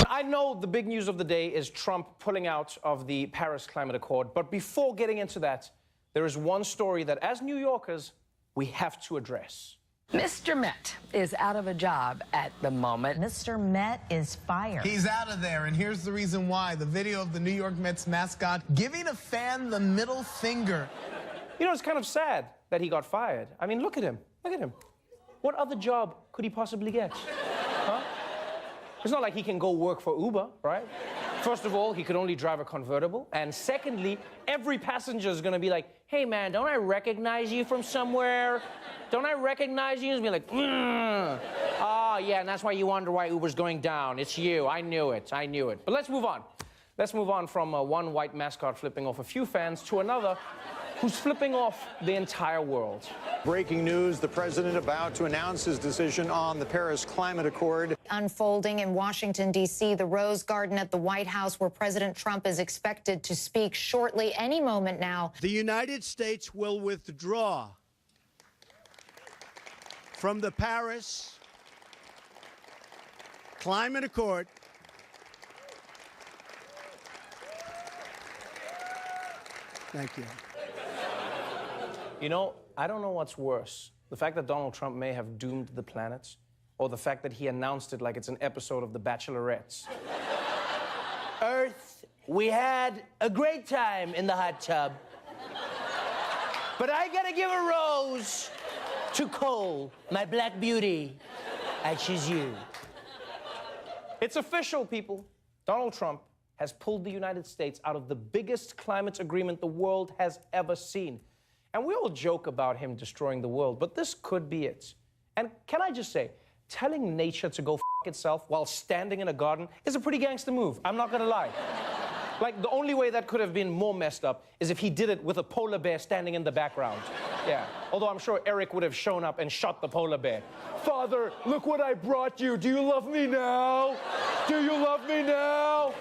I know the big news of the day is Trump pulling out of the Paris Climate Accord, but before getting into that, there is one story that, as New Yorkers, we have to address. Mr. Met is out of a job at the moment. Mr. Met is fired. He's out of there, and here's the reason why. The video of the New York Mets mascot giving a fan the middle finger. You know, it's kind of sad that he got fired. I mean, look at him. Look at him. What other job could he possibly get? Huh? It's not like he can go work for Uber, right? First of all, he could only drive a convertible. And secondly, every passenger is going to be like, hey, man, don't I recognize you from somewhere? Don't I recognize you? And be like, oh, yeah, and that's why you wonder why Uber's going down. It's you. I knew it. I knew it. But let's move on. Let's move on from one white mascot flipping off a few fans to another who's flipping off the entire world. Breaking news, the president about to announce his decision on the Paris Climate Accord. Unfolding in Washington, D.C., the Rose Garden at the White House, where President Trump is expected to speak shortly, any moment now. The United States will withdraw from the Paris Climate Accord. Thank you. You know, I don't know what's worse. The fact that Donald Trump may have doomed the planet, or the fact that he announced it like it's an episode of The Bachelorettes. Earth, we had a great time in the hot tub. But I gotta give a rose to Cole, my black beauty. I choose you. It's official, people. Donald Trump has pulled the United States out of the biggest climate agreement the world has ever seen. And we all joke about him destroying the world, but this could be it. And can I just say, telling nature to go f itself while standing in a garden is a pretty gangster move. I'm not gonna lie. Like, the only way that could have been more messed up is if he did it with a polar bear standing in the background. Yeah. Although I'm sure Eric would have shown up and shot the polar bear. Father, look what I brought you. Do you love me now? Do you love me now?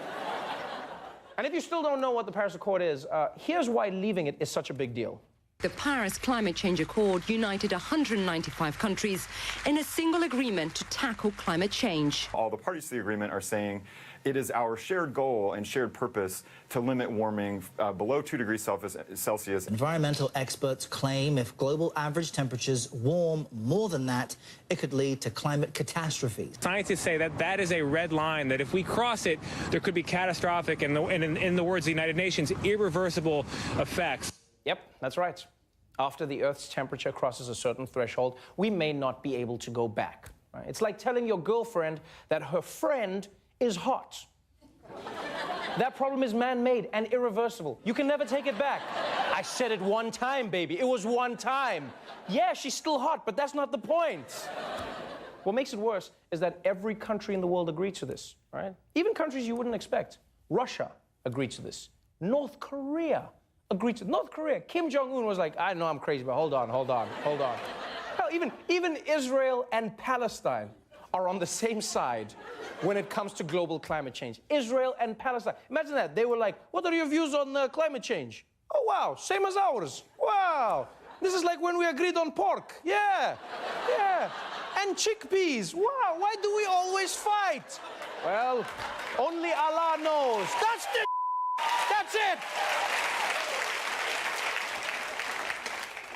And if you still don't know what the Paris Accord is, here's why leaving it is such a big deal. The Paris Climate Change Accord united 195 countries in a single agreement to tackle climate change. All the parties to the agreement are saying it is our shared goal and shared purpose to limit warming below 2 degrees Celsius. Environmental experts claim if global average temperatures warm more than that, it could lead to climate catastrophes. Scientists say that that is a red line, that if we cross it, there could be catastrophic, and in the words of the United Nations, irreversible effects. Yep, that's right. After the Earth's temperature crosses a certain threshold, we may not be able to go back. Right? It's like telling your girlfriend that her friend is hot. That problem is man-made and irreversible. You can never take it back. I said it one time, baby. It was one time. Yeah, she's still hot, but that's not the point. What makes it worse is that every country in the world agreed to this, right? Even countries you wouldn't expect. Russia agreed to this. North Korea agreed to North Korea. Kim Jong-un was like, I know I'm crazy, but hold on. Hell, even Israel and Palestine are on the same side when it comes to global climate change. Israel and Palestine. Imagine that. They were like, what are your views on climate change? Oh, wow, same as ours. Wow. This is like when we agreed on pork. Yeah. And chickpeas. Wow, why do we always fight? Well, only Allah knows. That's it.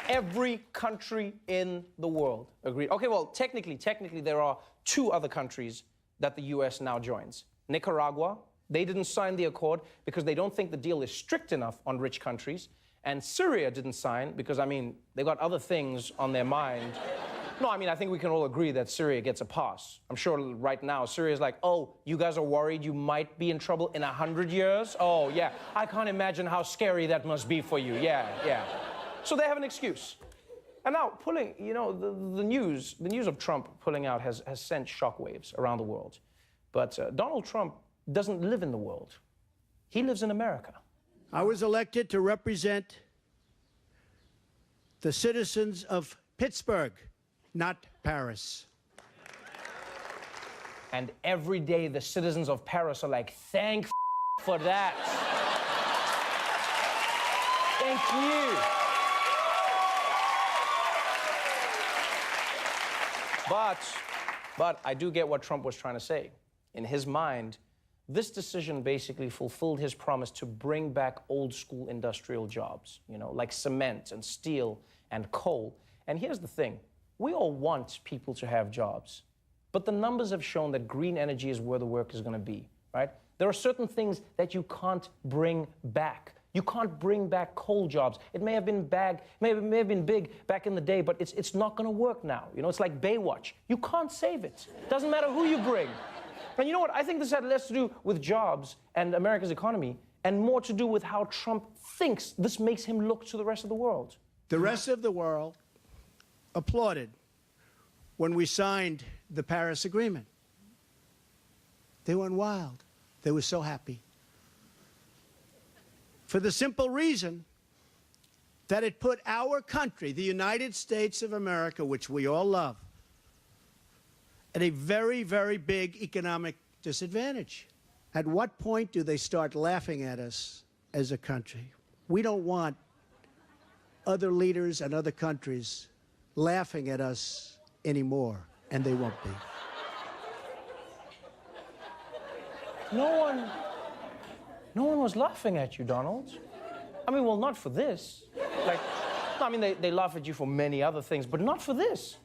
Every country in the world agreed. Okay, well, technically, there are 2 other countries that the U.S. now joins. Nicaragua, they didn't sign the accord because they don't think the deal is strict enough on rich countries. And Syria didn't sign because, I mean, they got other things on their mind. No, I mean, I think we can all agree that Syria gets a pass. I'm sure right now Syria's like, oh, you guys are worried you might be in trouble in 100 years? Oh, yeah, I can't imagine how scary that must be for you. Yeah. So they have an excuse. And now pulling, you know, the news of Trump pulling out has sent shockwaves around the world. But Donald Trump doesn't live in the world. He lives in America. I was elected to represent the citizens of Pittsburgh, not Paris. And every day the citizens of Paris are like, thank for that. Thank you. But I do get what Trump was trying to say. In his mind, This decision basically fulfilled his promise to bring back old school industrial jobs, you know, like cement and steel and coal. And here's the thing, we all want people to have jobs, but the numbers have shown that green energy is where the work is going to be, right? There are certain things that you can't bring back. You can't bring back coal jobs. It may have been big back in the day, but it's not going to work now. You know, it's like Baywatch. You can't save it. Doesn't matter who you bring. And you know what? I think this had less to do with jobs and America's economy and more to do with how Trump thinks this makes him look to the rest of the world. The rest of the world applauded when we signed the Paris Agreement. They went wild. They were so happy. For the simple reason that it put our country, the United States of America, which we all love, at a very, very big economic disadvantage. At what point do they start laughing at us as a country? We don't want other leaders and other countries laughing at us anymore, and they won't be. No one was laughing at you, Donald. I mean, well, not for this. Like, no, I mean, they laugh at you for many other things, but not for this.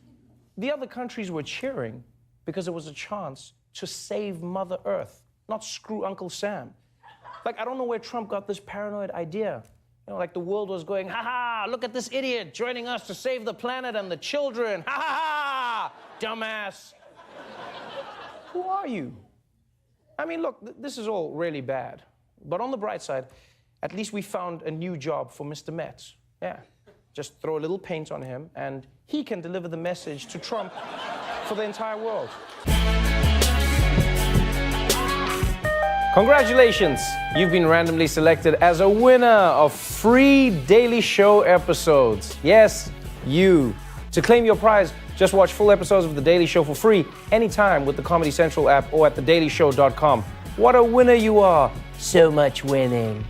The other countries were cheering because it was a chance to save Mother Earth, not screw Uncle Sam. Like, I don't know where Trump got this paranoid idea. You know, like the world was going, ha ha, look at this idiot joining us to save the planet and the children. Ha ha ha, dumbass. Who are you? I mean, look, this is all really bad. But on the bright side, at least we found a new job for Mr. Metz. Yeah, just throw a little paint on him and he can deliver the message to Trump for the entire world. Congratulations! You've been randomly selected as a winner of free Daily Show episodes. Yes, you. To claim your prize, just watch full episodes of The Daily Show for free anytime with the Comedy Central app or at thedailyshow.com. What a winner you are! So much winning.